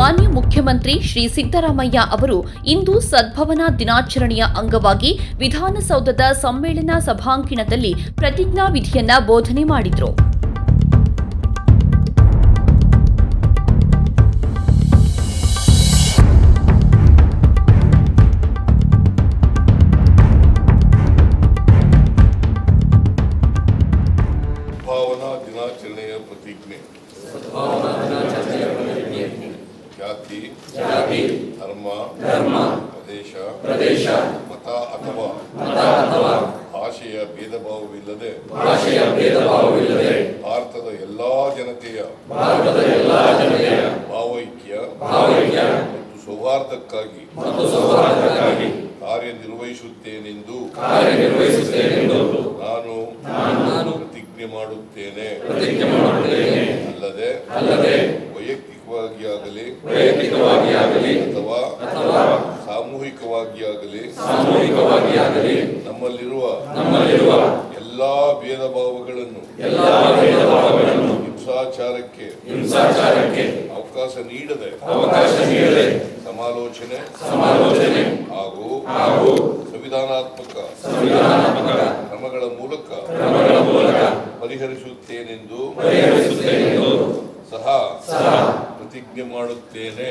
ಮಾನ್ಯ ಮುಖ್ಯಮಂತ್ರಿ ಶ್ರೀ ಸಿದ್ದರಾಮಯ್ಯ ಅವರು ಇಂದು ಸದ್ಭವನ ದಿನಾಚರಣೆಯ ಅಂಗವಾಗಿ ವಿಧಾನಸೌಧದ ಸಮ್ಮೇಳನ ಸಭಾಂಗಣದಲ್ಲಿ ಪ್ರತಿಜ್ಞಾ ವಿಧಿಯನ್ನ ಬೋಧನೆ ಮಾಡಿದರು. ಸದ್ಭಾವನಾ ದಿನಾಚರಣೆಯ ಪ್ರತಿಜ್ಞೆ. ಜಾತಿ, ಧರ್ಮ, ಪ್ರದೇಶ, ಮತ ಅಥವಾ ಭಾಷೆಯ ಭೇದ ಭಾವವಿಲ್ಲದೆ ಭಾರತದ ಎಲ್ಲಾ ಜನತೆಯ ಭಾವೈಕ್ಯ ಮತ್ತು ಸೌಹಾರ್ದಕ್ಕಾಗಿ ಕಾರ್ಯನಿರ್ವಹಿಸುತ್ತೇನೆಂದು ನಾನು ಪ್ರತಿಜ್ಞೆ ಮಾಡುತ್ತೇನೆ. ಅಲ್ಲದೆ ವೈಯಕ್ತಿಕವಾಗಿ ಆಗಲಿ ಅಥವಾ ಸಾಮೂಹಿಕವಾಗಿ ಆಗಲಿ ನಮ್ಮಲ್ಲಿರುವ ಎಲ್ಲಾ ಭೇದ ಭಾವಗಳನ್ನು ಹಿಂಸಾಚಾರಕ್ಕೆ ಅವಕಾಶ ನೀಡದೆ ಸಮಾಲೋಚನೆ ಹಾಗೂ ಸಂವಿಧಾನಾತ್ಮಕ ಕ್ರಮಗಳ ಮೂಲಕ ಪರಿಹರಿಸುತ್ತೇನೆಂದು ಸಹ ಪ್ರತಿಜ್ಞೆ ಮಾಡುತ್ತೇನೆ.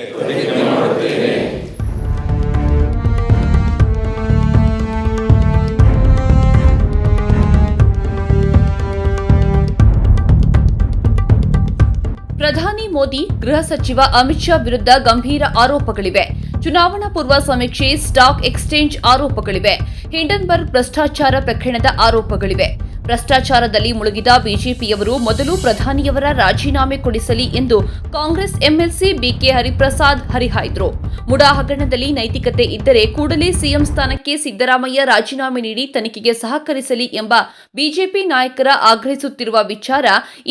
ಪ್ರಧಾನಿ ಮೋದಿ, ಗೃಹ ಸಚಿವ ಅಮಿತ್ ಶಾ ವಿರುದ್ಧ ಗಂಭೀರ ಆರೋಪಗಳಿವೆ. ಚುನಾವಣಾ ಪೂರ್ವ ಸಮೀಕ್ಷೆ, ಸ್ಟಾಕ್ ಎಕ್ಸ್ಚೇಂಜ್ ಆರೋಪಗಳಿವೆ. ಹಿಂಡನ್ಬರ್ಗ್ ಭ್ರಷ್ಟಾಚಾರ ಪ್ರಕರಣದ ಆರೋಪಗಳಿವೆ. ಭ್ರಷ್ಟಾಚಾರದಲ್ಲಿ ಮುಳುಗಿದ ಬಿಜೆಪಿಯವರು ಮೊದಲು ಪ್ರಧಾನಿಯವರ ರಾಜೀನಾಮೆ ಕೊಡಿಸಲಿ ಎಂದು ಕಾಂಗ್ರೆಸ್ ಎಂಎಲ್ಸಿ ಬಿಕೆ ಹರಿಪ್ರಸಾದ್ ಹರಿಹಾಯ್ದರು. ಮುಡಾ ಹಗರಣದಲ್ಲಿ ನೈತಿಕತೆ ಇದ್ದರೆ ಕೂಡಲೇ ಸಿಎಂ ಸ್ಥಾನಕ್ಕೆ ಸಿದ್ದರಾಮಯ್ಯ ರಾಜೀನಾಮೆ ನೀಡಿ ತನಿಖೆಗೆ ಸಹಕರಿಸಲಿ ಎಂಬ ಬಿಜೆಪಿ ನಾಯಕರ ಆಗ್ರಹಿಸುತ್ತಿರುವ ವಿಚಾರ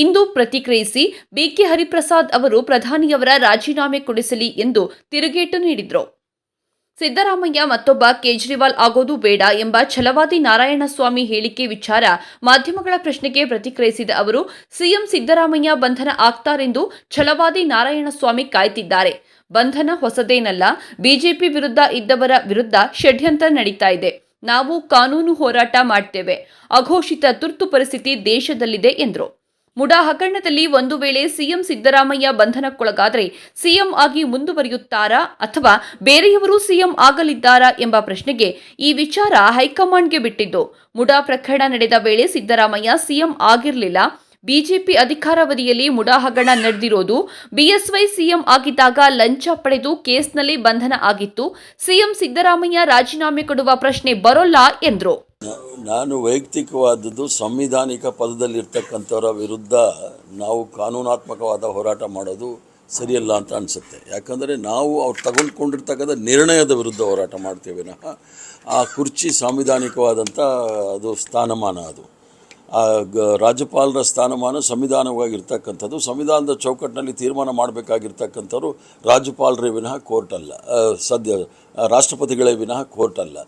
ಇಂದು ಪ್ರತಿಕ್ರಿಯಿಸಿ ಬಿಕೆ ಹರಿಪ್ರಸಾದ್ ಅವರು ಪ್ರಧಾನಿಯವರ ರಾಜೀನಾಮೆ ಕೊಡಿಸಲಿ ಎಂದು ತಿರುಗೇಟು ನೀಡಿದರು. ಸಿದ್ದರಾಮಯ್ಯ ಮತ್ತೊಬ್ಬ ಕೇಜ್ರಿವಾಲ್ ಆಗೋದು ಬೇಡ ಎಂಬ ಛಲವಾದಿ ನಾರಾಯಣಸ್ವಾಮಿ ಹೇಳಿಕೆ ವಿಚಾರ ಮಾಧ್ಯಮಗಳ ಪ್ರಶ್ನೆಗೆ ಪ್ರತಿಕ್ರಿಯಿಸಿದ ಅವರು, ಸಿಎಂ ಸಿದ್ದರಾಮಯ್ಯ ಬಂಧನ ಆಗ್ತಾರೆಂದು ಛಲವಾದಿ ನಾರಾಯಣಸ್ವಾಮಿ ಕಾಯ್ತಿದ್ದಾರೆ. ಬಂಧನ ಹೊಸದೇನಲ್ಲ. ಬಿಜೆಪಿ ವಿರುದ್ಧ ಇದ್ದವರ ವಿರುದ್ಧ ಷಡ್ಯಂತ್ರ ನಡೀತಾ ಇದೆ. ನಾವು ಕಾನೂನು ಹೋರಾಟ ಮಾಡ್ತೇವೆ. ಅಘೋಷಿತ ತುರ್ತು ಪರಿಸ್ಥಿತಿ ದೇಶದಲ್ಲಿದೆ ಎಂದರು. ಮುಡಾ ಹಗರಣದಲ್ಲಿ ಒಂದು ವೇಳೆ ಸಿಎಂ ಸಿದ್ದರಾಮಯ್ಯ ಬಂಧನಕ್ಕೊಳಗಾದರೆ ಸಿಎಂ ಆಗಿ ಮುಂದುವರಿಯುತ್ತಾರಾ ಅಥವಾ ಬೇರೆಯವರು ಸಿಎಂ ಆಗಲಿದ್ದಾರಾ ಎಂಬ ಪ್ರಶ್ನೆಗೆ ಈ ವಿಚಾರ ಹೈಕಮಾಂಡ್ಗೆ ಬಿಟ್ಟಿದ್ದು. ಮುಡಾ ಪ್ರಕರಣ ನಡೆದ ವೇಳೆ ಸಿದ್ದರಾಮಯ್ಯ ಸಿಎಂ ಆಗಿರಲಿಲ್ಲ. ಬಿಜೆಪಿ ಅಧಿಕಾರಾವಧಿಯಲ್ಲಿ ಮುಡಾ ಹಗರಣ ನಡೆದಿರೋದು. ಬಿಎಸ್ವೈ ಸಿಎಂ ಆಗಿದ್ದಾಗ ಲಂಚ ಪಡೆದು ಕೇಸ್ನಲ್ಲಿ ಬಂಧನ ಆಗಿತ್ತು. ಸಿಎಂ ಸಿದ್ದರಾಮಯ್ಯ ರಾಜೀನಾಮೆ ಕೊಡುವ ಪ್ರಶ್ನೆ ಬರೋಲ್ಲ ಎಂದರು. ನಾನು ವೈಯಕ್ತಿಕವಾದದ್ದು ಸಂವಿಧಾನಿಕ ಪದದಲ್ಲಿರ್ತಕ್ಕಂಥವರ ವಿರುದ್ಧ ನಾವು ಕಾನೂನಾತ್ಮಕವಾದ ಹೋರಾಟ ಮಾಡೋದು ಸರಿಯಲ್ಲ ಅಂತ ಅನಿಸುತ್ತೆ. ಯಾಕಂದರೆ ನಾವು ಅವ್ರು ತಗೊಂಡ್ಕೊಂಡಿರ್ತಕ್ಕಂಥ ನಿರ್ಣಯದ ವಿರುದ್ಧ ಹೋರಾಟ ಮಾಡ್ತೇವೆ. ಆ ಕುರ್ಚಿ ಸಾಂವಿಧಾನಿಕವಾದಂಥ ಅದು ಸ್ಥಾನಮಾನ. ಅದು ರಾಜ್ಯಪಾಲರ ಸ್ಥಾನಮಾನ ಸಂವಿಧಾನವಾಗಿರ್ತಕ್ಕಂಥದ್ದು. ಸಂವಿಧಾನದ ಚೌಕಟ್ಟಿನಲ್ಲಿ ತೀರ್ಮಾನ ಮಾಡಬೇಕಾಗಿರ್ತಕ್ಕಂಥವ್ರು ರಾಜ್ಯಪಾಲರೇ ವಿನಃ ಕೋರ್ಟ್ ಅಲ್ಲ, ರಾಷ್ಟ್ರಪತಿಗಳೇ ವಿನಃ ಕೋರ್ಟ್ ಅಲ್ಲ.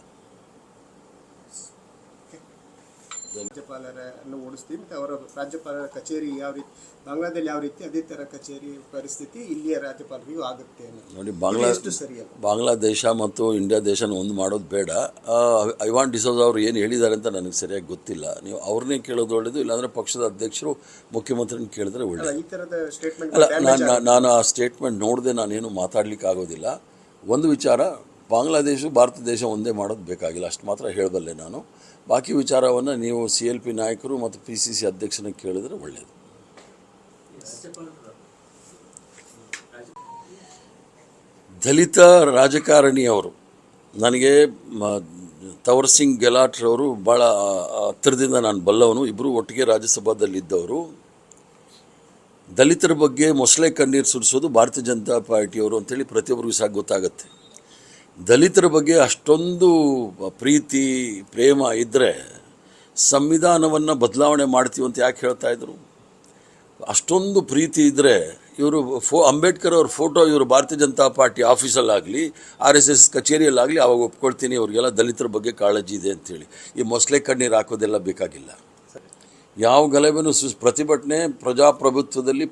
ರಾಜ್ಯಪಾಲರನ್ನು ಓಡಿಸ್ತೀವಿ ಮತ್ತು ಅವರ ರಾಜ್ಯಪಾಲರ ಕಚೇರಿ ಯಾವ ರೀತಿ ಬಾಂಗ್ಲಾದಲ್ಲಿ ಯಾವ ರೀತಿ ಅದೇ ಥರ ಕಚೇರಿ ಪರಿಸ್ಥಿತಿ ಇಲ್ಲಿಯ ರಾಜ್ಯಪಾಲರಿಗೂ ಆಗುತ್ತೆ ನೋಡಿ. ಸರಿಯಲ್ಲ. ಬಾಂಗ್ಲಾದೇಶ ಮತ್ತು ಇಂಡಿಯಾ ದೇಶನ ಒಂದು ಮಾಡೋದು ಬೇಡ. ಐವಾನ್ ಡಿಸೋಜಾ ಅವರು ಏನು ಹೇಳಿದ್ದಾರೆ ಅಂತ ನನಗೆ ಸರಿಯಾಗಿ ಗೊತ್ತಿಲ್ಲ. ನೀವು ಅವ್ರನ್ನೇ ಕೇಳೋದು ಒಳ್ಳೆಯದು, ಇಲ್ಲಾಂದರೆ ಪಕ್ಷದ ಅಧ್ಯಕ್ಷರು ಮುಖ್ಯಮಂತ್ರಿನ ಕೇಳಿದ್ರೆ ಒಳ್ಳೆಯದು. ಈ ಥರದ ಸ್ಟೇಟ್ಮೆಂಟ್ ಅಲ್ಲ, ನಾನು ಆ ಸ್ಟೇಟ್ಮೆಂಟ್ ನೋಡದೆ ನಾನೇನು ಮಾತಾಡಲಿಕ್ಕೆ ಆಗೋದಿಲ್ಲ. ಒಂದು ವಿಚಾರ, ಬಾಂಗ್ಲಾದೇಶ ಭಾರತ ದೇಶ ಒಂದೇ ಮಾಡೋದು ಬೇಕಾಗಿಲ್ಲ, ಅಷ್ಟು ಮಾತ್ರ ಹೇಳಬಲ್ಲೆ ನಾನು. ಬಾಕಿ ವಿಚಾರವನ್ನು ನೀವು CLP ನಾಯಕರು ಮತ್ತು PCC ಅಧ್ಯಕ್ಷನ ಕೇಳಿದ್ರೆ ಒಳ್ಳೆಯದು. ದಲಿತ ರಾಜಕಾರಣಿಯವರು ನನಗೆ ತವರ್ ಸಿಂಗ್ ಗೆಲಾಟ್ರವರು ಭಾಳ ಹತ್ತಿರದಿಂದ ನಾನು ಬಲ್ಲವನು. ಇಬ್ಬರು ಒಟ್ಟಿಗೆ ರಾಜ್ಯಸಭಾದಲ್ಲಿದ್ದವರು. ದಲಿತರ ಬಗ್ಗೆ ಮೊಸಳೆ ಕಣ್ಣೀರು ಸುರಿಸೋದು ಭಾರತೀಯ ಜನತಾ ಪಾರ್ಟಿಯವರು ಅಂತೇಳಿ ಪ್ರತಿಯೊಬ್ಬರಿಗೂ ಸಹ ಗೊತ್ತಾಗುತ್ತೆ. ದಲಿತರ ಬಗ್ಗೆ ಅಷ್ಟೊಂದು ಪ್ರೀತಿ ಪ್ರೇಮ ಇದ್ದರೆ ಸಂವಿಧಾನವನ್ನು ಬದಲಾವಣೆ ಮಾಡ್ತೀವಿ ಅಂತ ಯಾಕೆ ಹೇಳ್ತಾ ಇದ್ರು? ಅಷ್ಟೊಂದು ಪ್ರೀತಿ ಇದ್ದರೆ ಇವರು ಅಂಬೇಡ್ಕರ್ ಅವ್ರ ಫೋಟೋ ಇವರು ಭಾರತೀಯ ಜನತಾ ಪಾರ್ಟಿ ಆಫೀಸಲ್ಲಾಗಲಿ RSS ಕಚೇರಿಯಲ್ಲಾಗಲಿ ಅವಾಗ ಒಪ್ಕೊಳ್ತೀನಿ, ಅವ್ರಿಗೆಲ್ಲ ದಲಿತರ ಬಗ್ಗೆ ಕಾಳಜಿ ಇದೆ ಅಂಥೇಳಿ. ಈ ಮೊಸಳೆ ಕಣ್ಣೀರು ಹಾಕೋದೆಲ್ಲ ಬೇಕಾಗಿಲ್ಲ. ಯಾವ ಗಲಭೆನೂ ಪ್ರತಿಭಟನೆ ಪ್ರಜಾಪ್ರಭುತ್ವದಲ್ಲಿ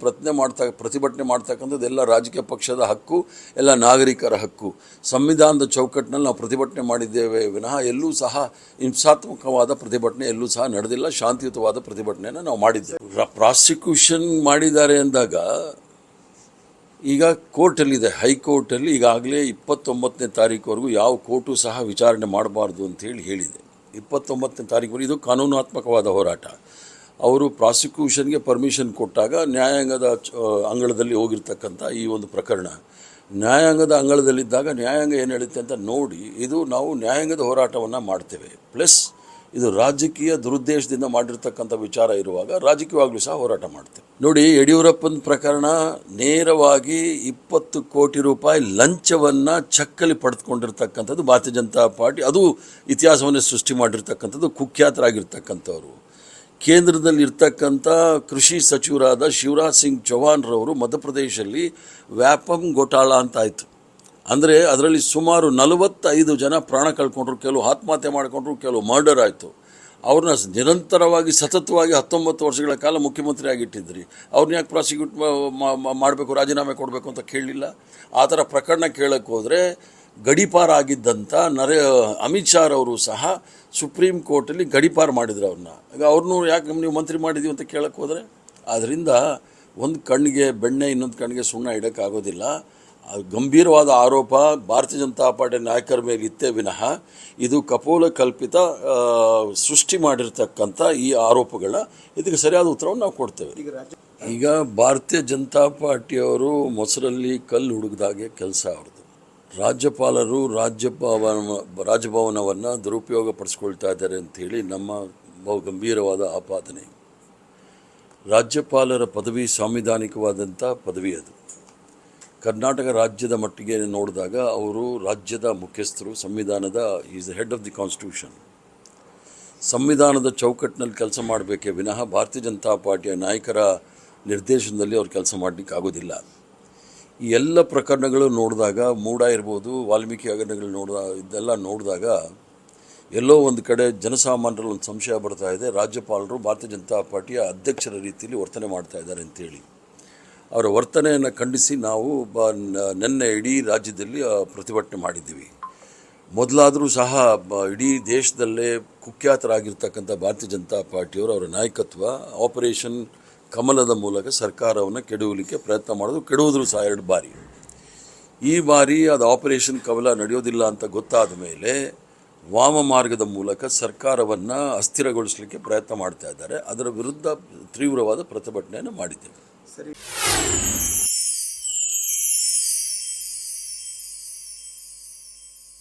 ಪ್ರತಿಭಟನೆ ಮಾಡ್ತಕ್ಕಂಥದ್ದು ಎಲ್ಲ ರಾಜಕೀಯ ಪಕ್ಷದ ಹಕ್ಕು, ಎಲ್ಲ ನಾಗರಿಕರ ಹಕ್ಕು. ಸಂವಿಧಾನದ ಚೌಕಟ್ಟಿನಲ್ಲಿ ನಾವು ಪ್ರತಿಭಟನೆ ಮಾಡಿದ್ದೇವೆ ವಿನಃ ಎಲ್ಲೂ ಸಹ ಹಿಂಸಾತ್ಮಕವಾದ ಪ್ರತಿಭಟನೆ ಎಲ್ಲೂ ಸಹ ನಡೆದಿಲ್ಲ. ಶಾಂತಿಯುತವಾದ ಪ್ರತಿಭಟನೆಯನ್ನು ನಾವು ಮಾಡಿದ್ದೇವೆ. ಪ್ರಾಸಿಕ್ಯೂಷನ್ ಮಾಡಿದ್ದಾರೆ ಅಂದಾಗ ಈಗ ಕೋರ್ಟಲ್ಲಿದೆ, ಹೈಕೋರ್ಟಲ್ಲಿ ಈಗಾಗಲೇ 29ನೇ ತಾರೀಕುವರೆಗೂ ಯಾವ ಕೋರ್ಟು ಸಹ ವಿಚಾರಣೆ ಮಾಡಬಾರ್ದು ಅಂತೇಳಿ ಹೇಳಿದೆ. 29ನೇ ತಾರೀಕುವರೆಗೂ ಇದು ಕಾನೂನಾತ್ಮಕವಾದ ಹೋರಾಟ. ಅವರು ಪ್ರಾಸಿಕ್ಯೂಷನ್ಗೆ ಪರ್ಮಿಷನ್ ಕೊಟ್ಟಾಗ ನ್ಯಾಯಾಂಗದ ಅಂಗಳದಲ್ಲಿ ಹೋಗಿರ್ತಕ್ಕಂಥ ಈ ಒಂದು ಪ್ರಕರಣ ನ್ಯಾಯಾಂಗದ ಅಂಗಳದಲ್ಲಿದ್ದಾಗ ನ್ಯಾಯಾಂಗ ಏನು ಹೇಳುತ್ತೆ ಅಂತ ನೋಡಿ ಇದು ನಾವು ನ್ಯಾಯಾಂಗದ ಹೋರಾಟವನ್ನು ಮಾಡ್ತೇವೆ. ಪ್ಲಸ್ ಇದು ರಾಜಕೀಯ ದುರುದ್ದೇಶದಿಂದ ಮಾಡಿರ್ತಕ್ಕಂಥ ವಿಚಾರ ಇರುವಾಗ ರಾಜಕೀಯವಾಗಲೂ ಸಹ ಹೋರಾಟ ಮಾಡ್ತೇವೆ. ನೋಡಿ, ಯಡಿಯೂರಪ್ಪನ ಪ್ರಕರಣ ನೇರವಾಗಿ 20 ಕೋಟಿ ರೂಪಾಯಿ ಲಂಚವನ್ನು ಚಕ್ಕಲಿ ಪಡೆದುಕೊಂಡಿರ್ತಕ್ಕಂಥದ್ದು ಭಾರತೀಯ ಜನತಾ ಪಾರ್ಟಿ. ಅದು ಇತಿಹಾಸವನ್ನೇ ಸೃಷ್ಟಿ ಮಾಡಿರ್ತಕ್ಕಂಥದ್ದು. ಕುಖ್ಯಾತರಾಗಿರ್ತಕ್ಕಂಥವ್ರು ಕೇಂದ್ರದಲ್ಲಿ ಇರ್ತಕ್ಕಂಥ ಕೃಷಿ ಸಚಿವರಾದ ಶಿವರಾಜ್ ಸಿಂಗ್ ಚೌಹಾಣ್ರವರು ಮಧ್ಯಪ್ರದೇಶದಲ್ಲಿ ವ್ಯಾಪಂ ಘೋಟಾಳ ಅಂತ ಆಯಿತು. ಅಂದರೆ ಅದರಲ್ಲಿ ಸುಮಾರು 45 ಜನ ಪ್ರಾಣ ಕಳ್ಕೊಂಡ್ರು, ಕೆಲವು ಆತ್ಮಹತ್ಯೆ ಮಾಡಿಕೊಂಡ್ರು, ಕೆಲವು ಮರ್ಡರ್ ಆಯಿತು. ಅವ್ರನ್ನ ನಿರಂತರವಾಗಿ ಸತತವಾಗಿ 19 ವರ್ಷಗಳ ಕಾಲ ಮುಖ್ಯಮಂತ್ರಿ ಆಗಿಟ್ಟಿದ್ರಿ. ಅವ್ರನ್ನ ಯಾಕೆ ಪ್ರಾಸಿಕ್ಯೂಟ್ ಮಾಡಬೇಕು, ರಾಜೀನಾಮೆ ಕೊಡಬೇಕು ಅಂತ ಕೇಳಲಿಲ್ಲ? ಆ ಥರ ಪ್ರಕರಣ ಕೇಳಕ್ಕೆ ಹೋದರೆ ಗಡೀಪಾರ್ ಆಗಿದ್ದಂಥ ಅಮಿತ್ ಶಾ ಅವರು ಸಹ ಸುಪ್ರೀಂ ಕೋರ್ಟಲ್ಲಿ ಗಡೀಪಾರ್ ಮಾಡಿದ್ರು ಅವ್ರನ್ನ. ಈಗ ಅವ್ರನ್ನೂ ಯಾಕೆ ನೀವು ಮಂತ್ರಿ ಮಾಡಿದ್ದೀವಿ ಅಂತ ಕೇಳಕ್ಕೆ ಹೋದರೆ, ಆದ್ದರಿಂದ ಒಂದು ಕಣ್ಣಿಗೆ ಬೆಣ್ಣೆ ಇನ್ನೊಂದು ಕಣ್ಣಿಗೆ ಸುಣ್ಣ ಇಡೋಕ್ಕಾಗೋದಿಲ್ಲ. ಗಂಭೀರವಾದ ಆರೋಪ ಭಾರತೀಯ ಜನತಾ ಪಾರ್ಟಿ ನಾಯಕರ ಮೇಲೆ ಇತ್ತೇ ವಿನಃ ಇದು ಕಪೋಲ ಕಲ್ಪಿತ ಸೃಷ್ಟಿ ಮಾಡಿರ್ತಕ್ಕಂಥ ಈ ಆರೋಪಗಳ ಇದಕ್ಕೆ ಸರಿಯಾದ ಉತ್ತರವನ್ನು ನಾವು ಕೊಡ್ತೇವೆ. ಈಗ ಭಾರತೀಯ ಜನತಾ ಪಾರ್ಟಿಯವರು ಮೊಸರಲ್ಲಿ ಕಲ್ಲು ಹುಡುಗದಾಗೆ ಕೆಲಸ ಅವ್ರದ್ದು. ರಾಜ್ಯಪಾಲರು ರಾಜಭವನವನ್ನು ದುರುಪಯೋಗ ಪಡಿಸ್ಕೊಳ್ತಾ ಇದ್ದಾರೆ ಅಂಥೇಳಿ ನಮ್ಮ ಬಹು ಗಂಭೀರವಾದ ಆಪಾದನೆ. ರಾಜ್ಯಪಾಲರ ಪದವಿ ಸಾಂವಿಧಾನಿಕವಾದಂಥ ಪದವಿ. ಅದು ಕರ್ನಾಟಕ ರಾಜ್ಯದ ಮಟ್ಟಿಗೆ ನೋಡಿದಾಗ ಅವರು ರಾಜ್ಯದ ಮುಖ್ಯಸ್ಥರು. ಸಂವಿಧಾನದ is the head of the constitution. ಸಂವಿಧಾನದ ಚೌಕಟ್ಟಿನಲ್ಲಿ ಕೆಲಸ ಮಾಡಬೇಕೇ ವಿನಃ ಭಾರತೀಯ ಜನತಾ ಪಾರ್ಟಿಯ ನಾಯಕರ ನಿರ್ದೇಶನದಲ್ಲಿ ಅವ್ರು ಕೆಲಸ ಮಾಡಲಿಕ್ಕೆ ಆಗೋದಿಲ್ಲ. ಈ ಎಲ್ಲ ಪ್ರಕರಣಗಳು ನೋಡಿದಾಗ, ಮೂಡ ಇರ್ಬೋದು, ವಾಲ್ಮೀಕಿ ಹಗರಣಗಳು ಇದೆಲ್ಲ ನೋಡಿದಾಗ ಎಲ್ಲೋ ಒಂದು ಕಡೆ ಜನಸಾಮಾನ್ಯರಲ್ಲಿ ಒಂದು ಸಂಶಯ ಬರ್ತಾ ಇದೆ, ರಾಜ್ಯಪಾಲರು ಭಾರತೀಯ ಜನತಾ ಪಾರ್ಟಿಯ ಅಧ್ಯಕ್ಷರ ರೀತಿಯಲ್ಲಿ ವರ್ತನೆ ಮಾಡ್ತಾ ಇದ್ದಾರೆ ಅಂತೇಳಿ. ಅವರ ವರ್ತನೆಯನ್ನು ಖಂಡಿಸಿ ನಾವು ನಿನ್ನೆ ಇಡೀ ರಾಜ್ಯದಲ್ಲಿ ಪ್ರತಿಭಟನೆ ಮಾಡಿದ್ದೀವಿ. ಮೊದಲಾದರೂ ಸಹ ಇಡೀ ದೇಶದಲ್ಲೇ ಕುಖ್ಯಾತರಾಗಿರ್ತಕ್ಕಂಥ ಭಾರತೀಯ ಜನತಾ ಪಾರ್ಟಿಯವರು ಅವರ ನಾಯಕತ್ವ ಆಪರೇಷನ್ ಕಮಲದ ಮೂಲಕ ಸರ್ಕಾರವನ್ನು ಕೆಡವಲಿಕ್ಕೆ ಪ್ರಯತ್ನ ಮಾಡೋದು, ಕೆಡುವುದ್ರು ಸಹ 2 ಬಾರಿ. ಈ ಬಾರಿ ಅದು ಆಪರೇಷನ್ ಕಮಲ ನಡೆಯೋದಿಲ್ಲ ಅಂತ ಗೊತ್ತಾದ ಮೇಲೆ ವಾಮ ಮಾರ್ಗದ ಮೂಲಕ ಸರ್ಕಾರವನ್ನು ಅಸ್ಥಿರಗೊಳಿಸಲಿಕ್ಕೆ ಪ್ರಯತ್ನ ಮಾಡ್ತಾ ಇದ್ದಾರೆ. ಅದರ ವಿರುದ್ಧ ತೀವ್ರವಾದ ಪ್ರತಿಭಟನೆಯನ್ನು ಮಾಡಿದ್ದೇವೆ. ಸರಿ.